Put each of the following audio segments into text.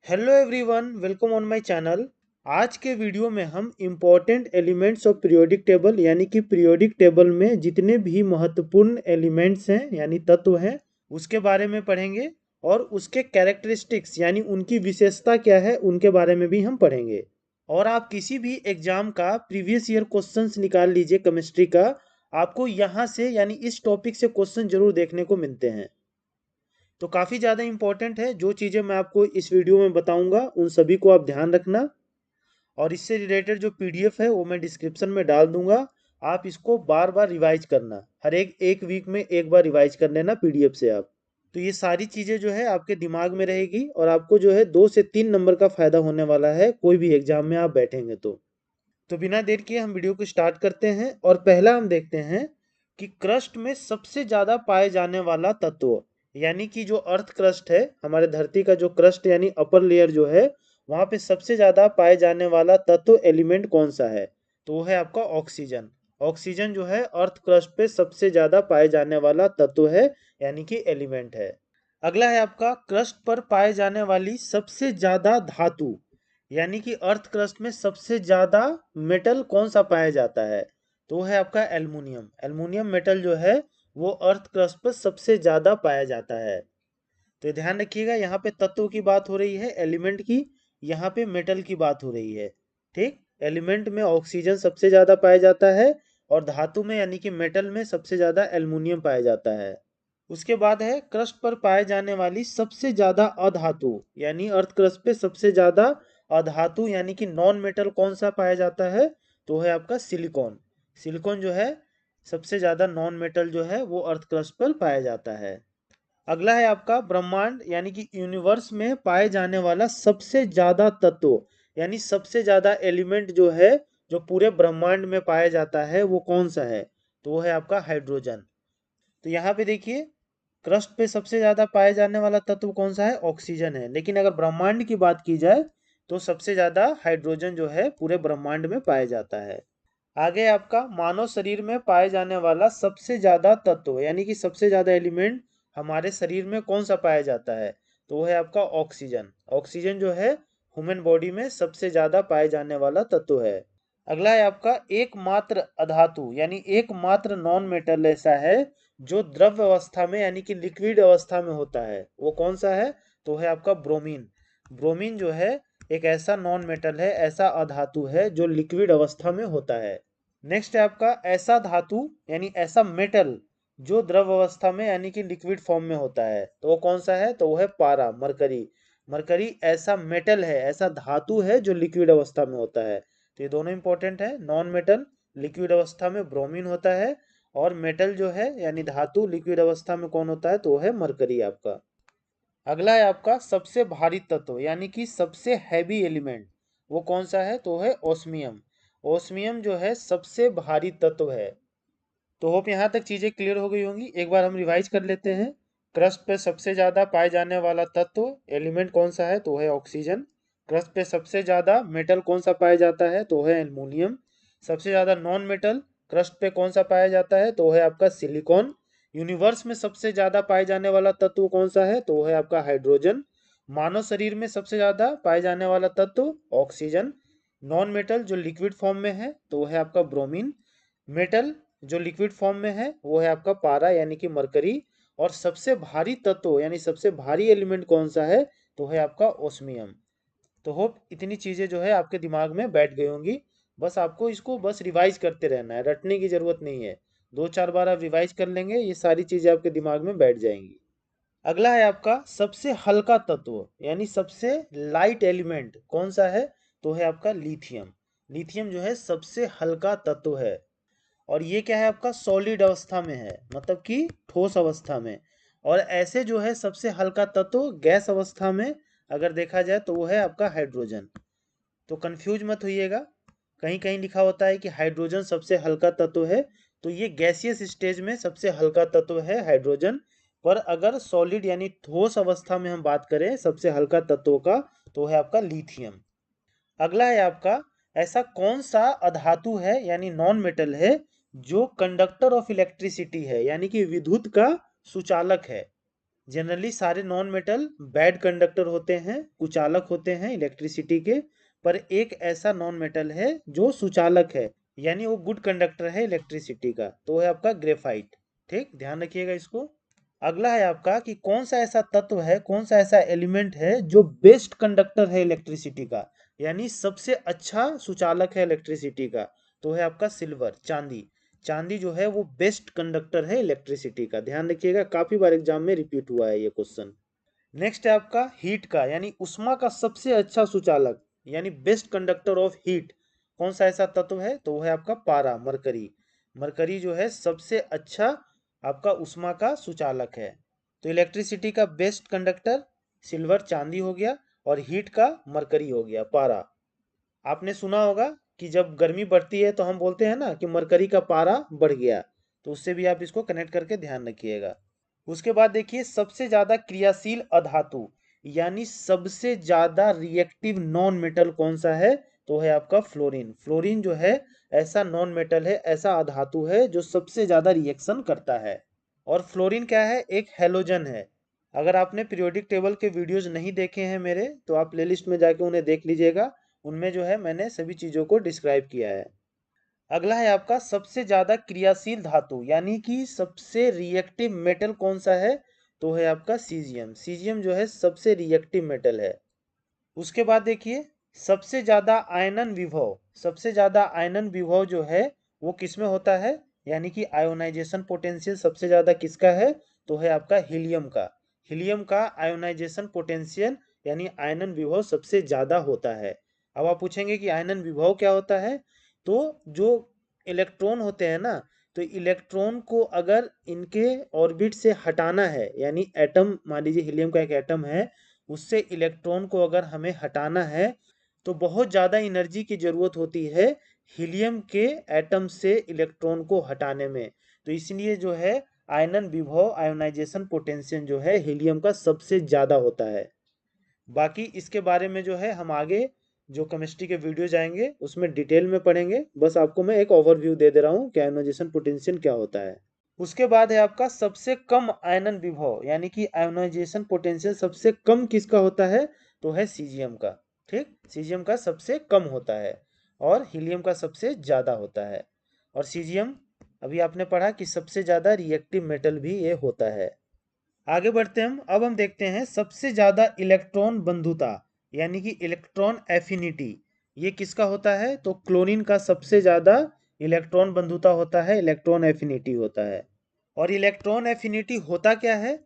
Hello everyone, welcome on my channel. आज के video में हम important elements of periodic table यानी कि पीरियोडिक टेबल में जितने भी महत्वपूर्ण एलिमेंट्स हैं यानी तत्व हैं उसके बारे में पढ़ेंगे और उसके कैरेक्टरिस्टिक्स यानी उनकी विशेषता क्या है उनके बारे में भी हम पढ़ेंगे। और आप किसी भी एग्जाम का प्रीवियस ईयर क्वेश्चंस निकाल लीजिए केमिस्ट्री का, आपको यहाँ से यानी इस टॉपिक से क्वेश्चन जरूर देखने को मिलते हैं। तो काफ़ी ज़्यादा इंपॉर्टेंट है। जो चीज़ें मैं आपको इस वीडियो में बताऊंगा उन सभी को आप ध्यान रखना, और इससे रिलेटेड जो पीडीएफ है वो मैं डिस्क्रिप्शन में डाल दूंगा। आप इसको बार बार रिवाइज करना, हर एक एक वीक में एक बार रिवाइज कर लेना पीडीएफ से आप। तो ये सारी चीज़ें जो है आपके दिमाग में रहेगी और आपको जो है 2 से 3 नंबर का फ़ायदा होने वाला है कोई भी एग्जाम में आप बैठेंगे तो बिना देर किए हम वीडियो को स्टार्ट करते हैं। और पहला हम देखते हैं कि क्रस्ट में सबसे ज़्यादा पाए जाने वाला तत्व, यानी कि जो अर्थ क्रस्ट है, हमारे धरती का जो क्रस्ट यानी अपर लेयर जो है, वहाँ पे सबसे ज़्यादा पाए जाने वाला तत्व एलिमेंट कौन सा है? तो वो है आपका ऑक्सीजन। ऑक्सीजन जो है अर्थ क्रस्ट पे सबसे ज़्यादा पाए जाने वाला तत्व है, यानी कि एलिमेंट है। अगला है आपका क्रस्ट पर पाए जाने वाली सबसे ज़्यादा धातु, यानी कि अर्थ क्रस्ट में सबसे ज्यादा मेटल कौन सा पाया जाता है? तो वो है आपका एल्युमिनियम। एल्युमिनियम मेटल जो है वो अर्थ क्रस्ट पर सबसे ज्यादा पाया जाता है। तो ये ध्यान रखिएगा, यहाँ पे तत्व की बात हो रही है, एलिमेंट की, यहाँ पे मेटल की बात हो रही है। ठीक, एलिमेंट में ऑक्सीजन सबसे ज्यादा पाया जाता है और धातु में यानी कि मेटल में सबसे ज्यादा एल्युमिनियम पाया जाता है। उसके बाद है क्रस्ट पर पाए जाने वाली सबसे ज्यादा अधातु, यानी अर्थ क्रस्ट पे सबसे ज्यादा अधातु यानी कि नॉन मेटल कौन सा पाया जाता है? तो है आपका सिलिकॉन। सिलिकॉन जो है सबसे ज्यादा नॉन मेटल जो है वो अर्थ क्रस्ट पर पाया जाता है। अगला है आपका ब्रह्मांड यानी कि यूनिवर्स में पाए जाने वाला सबसे ज्यादा तत्व, यानी सबसे ज्यादा एलिमेंट जो है जो पूरे ब्रह्मांड में पाया जाता है वो कौन सा है? तो वो है आपका हाइड्रोजन। तो यहाँ पे देखिए, क्रस्ट पे सबसे ज्यादा पाए जाने वाला तत्व कौन सा है? ऑक्सीजन है। लेकिन अगर ब्रह्मांड की बात की जाए तो सबसे ज्यादा हाइड्रोजन जो है पूरे ब्रह्मांड में पाया जाता है। आगे आपका मानव शरीर में पाए जाने वाला सबसे ज्यादा तत्व यानी कि सबसे ज्यादा एलिमेंट हमारे शरीर में कौन सा पाया जाता है? तो वो है आपका ऑक्सीजन। ऑक्सीजन जो है ह्यूमन बॉडी में सबसे ज्यादा पाए जाने वाला तत्व है। अगला है आपका एकमात्र अधातु यानी एकमात्र नॉन मेटल ऐसा है जो द्रव अवस्था में यानी कि लिक्विड अवस्था में होता है, वो कौन सा है? तो है आपका ब्रोमीन। ब्रोमीन जो है एक ऐसा नॉन मेटल है, ऐसा अधातु है जो लिक्विड अवस्था में होता है। नेक्स्ट है आपका ऐसा धातु यानी ऐसा मेटल जो द्रव अवस्था में यानी कि लिक्विड फॉर्म में होता है, तो वो कौन सा है? तो वो है पारा, मरकरी। मरकरी ऐसा मेटल है, ऐसा धातु है जो लिक्विड अवस्था में होता है। तो ये दोनों इंपॉर्टेंट है। नॉन मेटल लिक्विड अवस्था में ब्रोमीन होता है, और मेटल जो है यानी धातु लिक्विड अवस्था में कौन होता है? तो वो है मरकरी आपका। अगला है आपका सबसे भारी तत्व यानी कि सबसे हैवी एलिमेंट, वो कौन सा है? तो है ओस्मियम। ओस्मियम जो है सबसे भारी तत्व है। तो होप यहाँ तक चीज़ें क्लियर हो गई होंगी। एक बार हम रिवाइज कर लेते हैं। क्रस्ट पे सबसे ज़्यादा पाए जाने वाला तत्व एलिमेंट कौन सा है? तो है ऑक्सीजन। क्रस्ट पे सबसे ज़्यादा मेटल कौन सा पाया जाता है? तो है एल्युमिनियम। सबसे ज़्यादा नॉन मेटल क्रस्ट पे कौन सा पाया जाता है? तो है आपका सिलिकॉन। यूनिवर्स में सबसे ज़्यादा पाए जाने वाला तत्व कौन सा है? तो है आपका हाइड्रोजन। मानव शरीर में सबसे ज़्यादा पाए जाने वाला तत्व ऑक्सीजन। नॉन मेटल जो लिक्विड फॉर्म में है तो वो है आपका ब्रोमीन। मेटल जो लिक्विड फॉर्म में है वो है आपका पारा यानी कि मरकरी। और सबसे भारी तत्व यानी सबसे भारी एलिमेंट कौन सा है? तो है आपका ओस्मियम। तो होप इतनी चीज़ें जो है आपके दिमाग में बैठ गई होंगी। बस आपको इसको बस रिवाइज करते रहना है, रटने की ज़रूरत नहीं है। 2-4 बार आप रिवाइज कर लेंगे, ये सारी चीज़ें आपके दिमाग में बैठ जाएंगी। अगला है आपका सबसे हल्का तत्व यानी सबसे लाइट एलिमेंट कौन सा है? तो है आपका लिथियम। लिथियम जो है सबसे हल्का तत्व है, और ये क्या है? आपका सॉलिड अवस्था में है, मतलब कि ठोस अवस्था में। और ऐसे जो है सबसे हल्का तत्व गैस अवस्था में अगर देखा जाए तो वो है आपका हाइड्रोजन। तो कंफ्यूज मत होइएगा, कहीं कहीं लिखा होता है कि हाइड्रोजन सबसे हल्का तत्व है, तो ये गैसियस स्टेज में सबसे हल्का तत्व है हाइड्रोजन। पर अगर सॉलिड यानी ठोस अवस्था में हम बात करें सबसे हल्का तत्व का, तो है आपका लिथियम। अगला है आपका ऐसा कौन सा अधातु है यानी नॉन मेटल है जो कंडक्टर ऑफ इलेक्ट्रिसिटी है यानी कि विद्युत का सुचालक है? जनरली सारे नॉन मेटल बैड कंडक्टर होते हैं, कुचालक होते हैं इलेक्ट्रिसिटी के, पर एक ऐसा नॉन मेटल है जो सुचालक है, यानी वो गुड कंडक्टर है इलेक्ट्रिसिटी का, तो है आपका ग्रेफाइट। ठीक, ध्यान रखिएगा इसको। अगला है आपका कि कौन सा ऐसा तत्व है, कौन सा ऐसा एलिमेंट है जो बेस्ट कंडक्टर है इलेक्ट्रिसिटी का, यानी सबसे अच्छा सुचालक है इलेक्ट्रिसिटी का, तो है आपका सिल्वर, चांदी। चांदी जो है वो बेस्ट कंडक्टर है इलेक्ट्रिसिटी का, ध्यान रखिएगा, काफी बार एग्जाम में रिपीट हुआ है ये क्वेश्चन। नेक्स्ट है आपका हीट का, यानी उष्मा का सबसे अच्छा सुचालक, यानी बेस्ट कंडक्टर ऑफ हीट, कौन सा ऐसा तत्व है, तो वो है आपका पारा, मरकरी। मरकरी जो है सबसे अच्छा आपका उष्मा का सुचालक है। तो इलेक्ट्रिसिटी का बेस्ट कंडक्टर सिल्वर, चांदी हो गया, और हीट का मरकरी हो गया, पारा। आपने सुना होगा कि जब गर्मी बढ़ती है तो हम बोलते हैं ना कि मरकरी का पारा बढ़ गया, तो उससे भी आप इसको कनेक्ट करके ध्यान रखिएगा। उसके बाद देखिए सबसे ज्यादा क्रियाशील अधातु, यानी सबसे ज्यादा रिएक्टिव नॉन मेटल कौन सा है, तो है आपका फ्लोरीन। फ्लोरीन जो है ऐसा नॉन मेटल है, ऐसा अधातु है जो सबसे ज्यादा रिएक्शन करता है। और फ्लोरीन क्या है, एक हेलोजन है। अगर आपने पीरियोडिक टेबल के वीडियोज नहीं देखे हैं मेरे, तो आप प्लेलिस्ट में जाके उन्हें देख लीजिएगा, उनमें जो है मैंने सभी चीजों को डिस्क्राइब किया है। अगला है आपका सबसे ज्यादा क्रियाशील धातु, यानी कि सबसे रिएक्टिव मेटल कौन सा है, तो है आपका सीजियम। सीजियम जो है सबसे रिएक्टिव मेटल है। उसके बाद देखिए सबसे ज्यादा आयनन विभव, सबसे ज्यादा आयनन विभव जो है वो किसमें होता है, यानी कि आयोनाइजेशन पोटेंशियल सबसे ज्यादा किसका है, तो है आपका हीलियम का। हीलियम का आयोनाइजेशन पोटेंशियल यानी आयनन विभव सबसे ज्यादा होता है। अब आप पूछेंगे कि आयनन विभव क्या होता है, तो जो इलेक्ट्रॉन होते हैं ना, तो इलेक्ट्रॉन को अगर इनके ऑर्बिट से हटाना है, यानी एटम, मान लीजिए हीलियम का एक एटम है, उससे इलेक्ट्रॉन को अगर हमें हटाना है तो बहुत ज़्यादा एनर्जी की ज़रूरत होती है हीलियम के एटम से इलेक्ट्रॉन को हटाने में। तो इसलिए जो है आयनन विभव, आयोनाइजेशन पोटेंशियल जो है हीलियम का सबसे ज़्यादा होता है। बाकी इसके बारे में जो है हम आगे जो केमिस्ट्री के वीडियो जाएंगे उसमें डिटेल में पढ़ेंगे, बस आपको मैं एक ओवरव्यू दे दे रहा हूँ कि आयोनाइजेशन पोटेंशियल क्या होता है। उसके बाद है आपका सबसे कम आयनन विभव, यानी कि आयोनाइजेशन पोटेंशियल सबसे कम किसका होता है, तो है सीजियम का। ठीक, सीजियम का सबसे कम होता है और हीलियम का सबसे ज़्यादा होता है। और सीजियम अभी आपने पढ़ा कि सबसे ज़्यादा रिएक्टिव मेटल भी ये होता है। आगे बढ़ते हैं हम, अब हम देखते हैं सबसे ज़्यादा इलेक्ट्रॉन बंधुता, यानी कि इलेक्ट्रॉन एफिनिटी, ये किसका होता है, तो क्लोरीन का सबसे ज़्यादा इलेक्ट्रॉन बंधुता होता है, इलेक्ट्रॉन एफिनिटी होता है। और इलेक्ट्रॉन एफिनिटी होता क्या है,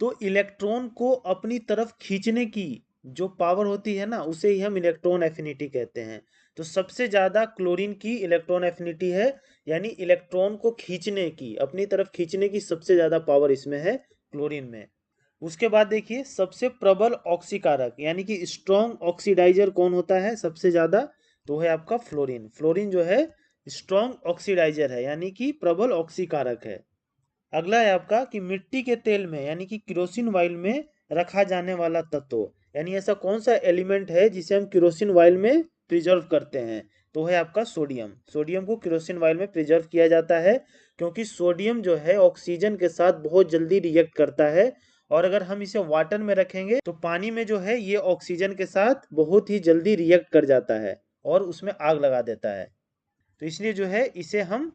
तो इलेक्ट्रॉन को अपनी तरफ खींचने की जो पावर होती है ना, उसे ही हम इलेक्ट्रॉन एफिनिटी कहते हैं। तो सबसे ज़्यादा क्लोरीन की इलेक्ट्रॉन एफिनिटी है, यानी इलेक्ट्रॉन को खींचने की, अपनी तरफ खींचने की सबसे ज़्यादा पावर इसमें है, क्लोरीन में। उसके बाद देखिए सबसे प्रबल ऑक्सीकारक, यानी कि स्ट्रॉन्ग ऑक्सीडाइजर कौन होता है सबसे ज्यादा, तो है आपका फ्लोरीन। फ्लोरीन जो है स्ट्रॉन्ग ऑक्सीडाइजर है, यानी कि प्रबल ऑक्सीकारक है। अगला है आपका कि मिट्टी के तेल में, यानी कि केरोसिन ऑयल में रखा जाने वाला तत्व, यानी ऐसा कौन सा एलिमेंट है जिसे हम केरोसिन ऑयल में प्रिजर्व करते हैं, तो है आपका सोडियम। सोडियम को केरोसिन ऑयल में प्रिजर्व किया जाता है क्योंकि सोडियम जो है ऑक्सीजन के साथ बहुत जल्दी रिएक्ट करता है, और अगर हम इसे वाटर में रखेंगे तो पानी में जो है ये ऑक्सीजन के साथ बहुत ही जल्दी रिएक्ट कर जाता है और उसमें आग लगा देता है। तो इसलिए जो है इसे हम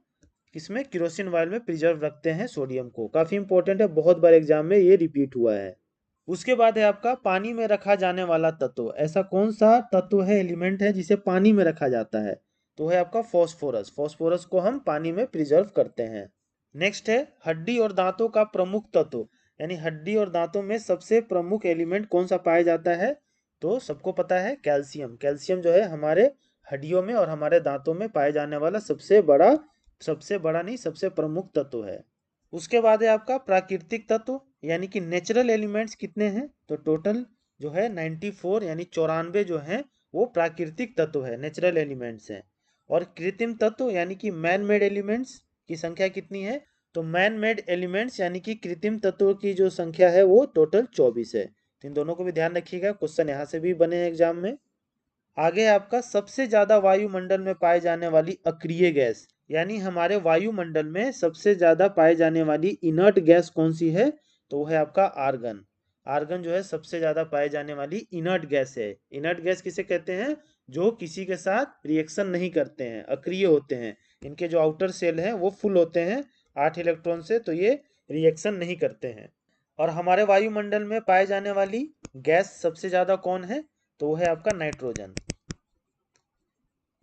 किसमें, केरोसिन ऑयल में प्रिजर्व रखते हैं सोडियम को, काफी इंपॉर्टेंट है, बहुत बार एग्जाम में ये रिपीट हुआ है। उसके बाद है आपका पानी में रखा जाने वाला तत्व, ऐसा कौन सा तत्व है, एलिमेंट है जिसे पानी में रखा जाता है, तो है आपका फॉस्फोरस। फॉस्फोरस को हम पानी में प्रिजर्व करते हैं। नेक्स्ट है हड्डी और दांतों का प्रमुख तत्व, यानी हड्डी और दांतों में सबसे प्रमुख एलिमेंट कौन सा पाया जाता है, तो सबको पता है कैल्शियम। कैल्शियम जो है हमारे हड्डियों में और हमारे दांतों में पाए जाने वाला सबसे बड़ा नहीं, सबसे प्रमुख तत्व है। उसके बाद है आपका प्राकृतिक तत्व, यानी कि नेचुरल एलिमेंट्स कितने हैं, तो टोटल जो है 94, यानी 94 जो हैं वो प्राकृतिक तत्व है, नेचुरल एलिमेंट्स हैं। और कृत्रिम तत्व यानी कि मैन मेड एलिमेंट्स की संख्या कितनी है, तो मैन मेड एलिमेंट्स यानी कि कृत्रिम तत्वों की जो संख्या है वो टोटल 24 है। तो इन दोनों को भी ध्यान रखिएगा, क्वेश्चन यहाँ से भी बने हैं एग्जाम में। आगे आपका सबसे ज्यादा वायुमंडल में पाए जाने वाली अक्रिय गैस, यानी हमारे वायुमंडल में सबसे ज्यादा पाए जाने वाली इनर्ट गैस कौन सी है, तो वो है आपका आर्गन। आर्गन जो है सबसे ज़्यादा पाए जाने वाली इनर्ट गैस है। इनर्ट गैस किसे कहते हैं? जो किसी के साथ रिएक्शन नहीं करते हैं, अक्रिय होते हैं। इनके जो आउटर सेल हैं वो फुल होते हैं 8 इलेक्ट्रॉन से, तो ये रिएक्शन नहीं करते हैं। और हमारे वायुमंडल में पाए जाने वाली गैस सबसे ज़्यादा कौन है? तो वो है आपका नाइट्रोजन।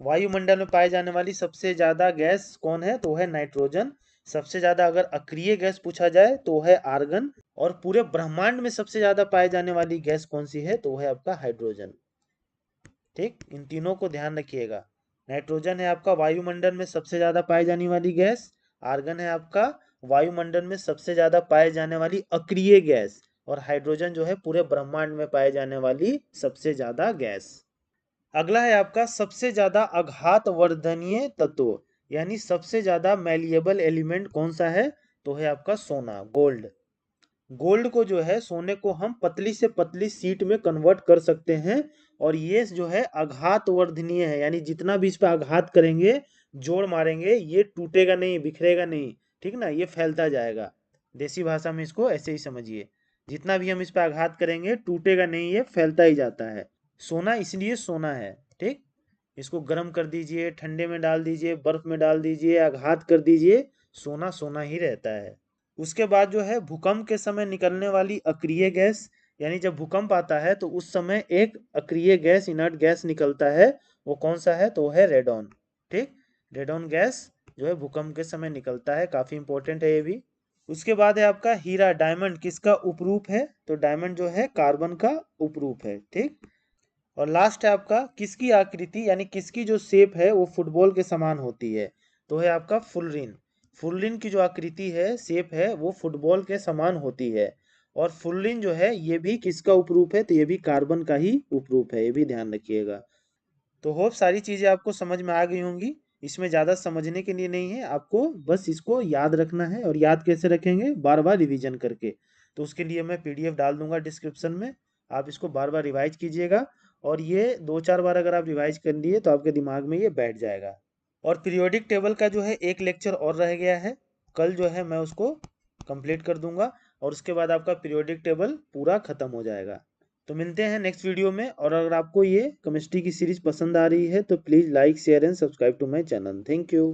वायुमंडल में पाए जाने वाली सबसे ज़्यादा गैस कौन है? तो वो है नाइट्रोजन। सबसे ज़्यादा अगर अक्रिय गैस पूछा जाए तो वो है आर्गन। और पूरे ब्रह्मांड में सबसे ज़्यादा पाए जाने वाली गैस कौन सी है? तो वो है आपका हाइड्रोजन। ठीक, इन तीनों को ध्यान रखिएगा। नाइट्रोजन है आपका वायुमंडल में सबसे ज़्यादा पाई जाने वाली गैस। आर्गन है आपका वायुमंडल में सबसे ज़्यादा पाए जाने वाली अक्रिय गैस। और हाइड्रोजन जो है पूरे ब्रह्मांड में पाए जाने वाली सबसे ज़्यादा गैस। अगला है आपका सबसे ज्यादा आघात वर्धनीय तत्व, यानी सबसे ज्यादा मैलिएबल एलिमेंट कौन सा है? तो है आपका सोना, गोल्ड। गोल्ड को जो है, सोने को हम पतली से पतली सीट में कन्वर्ट कर सकते हैं। और ये जो है आघात वर्धनीय है, यानी जितना भी इस पर आघात करेंगे, जोड़ मारेंगे, ये टूटेगा नहीं, बिखरेगा नहीं। ठीक ना, ये फैलता जाएगा। देसी भाषा में इसको ऐसे ही समझिए। जितना भी हम इस पर आघात करेंगे टूटेगा नहीं, ये फैलता ही जाता है। सोना इसलिए सोना है। ठीक, इसको गर्म कर दीजिए, ठंडे में डाल दीजिए, बर्फ में डाल दीजिए, आघात कर दीजिए, सोना सोना ही रहता है। उसके बाद जो है भूकंप के समय निकलने वाली अक्रिय गैस, यानी जब भूकंप आता है तो उस समय एक अक्रिय गैस, इनर्ट गैस निकलता है। वो कौन सा है? तो वो है रेडॉन। ठीक, रेडॉन गैस जो है भूकंप के समय निकलता है, काफी इंपॉर्टेंट है ये भी। उसके बाद है आपका हीरा, डायमंड किसका उपरूप है? तो डायमंड जो है कार्बन का उपरूप है। ठीक, और लास्ट है आपका किसकी आकृति, यानी किसकी जो शेप है वो फुटबॉल के समान होती है? तो है आपका फुलरिन। फुलरिन की जो आकृति है, शेप है, वो फुटबॉल के समान होती है। और फुलरिन जो है ये भी किसका उपरूप है? तो ये भी कार्बन का ही उपरूप है, ये भी ध्यान रखिएगा। तो होप सारी चीज़ें आपको समझ में आ गई होंगी। इसमें ज़्यादा समझने के लिए नहीं है, आपको बस इसको याद रखना है। और याद कैसे रखेंगे? बार बार रिवीजन करके। तो उसके लिए मैं पीडीएफ डाल दूंगा डिस्क्रिप्शन में, आप इसको बार बार रिवाइज कीजिएगा। और ये 2-4 बार अगर आप रिवाइज कर लिए तो आपके दिमाग में ये बैठ जाएगा। और पीरियोडिक टेबल का जो है एक लेक्चर और रह गया है, कल जो है मैं उसको कंप्लीट कर दूंगा। और उसके बाद आपका पीरियोडिक टेबल पूरा खत्म हो जाएगा। तो मिलते हैं नेक्स्ट वीडियो में। और अगर आपको ये केमिस्ट्री की सीरीज पसंद आ रही है तो please like share and subscribe to my channel. Thank you.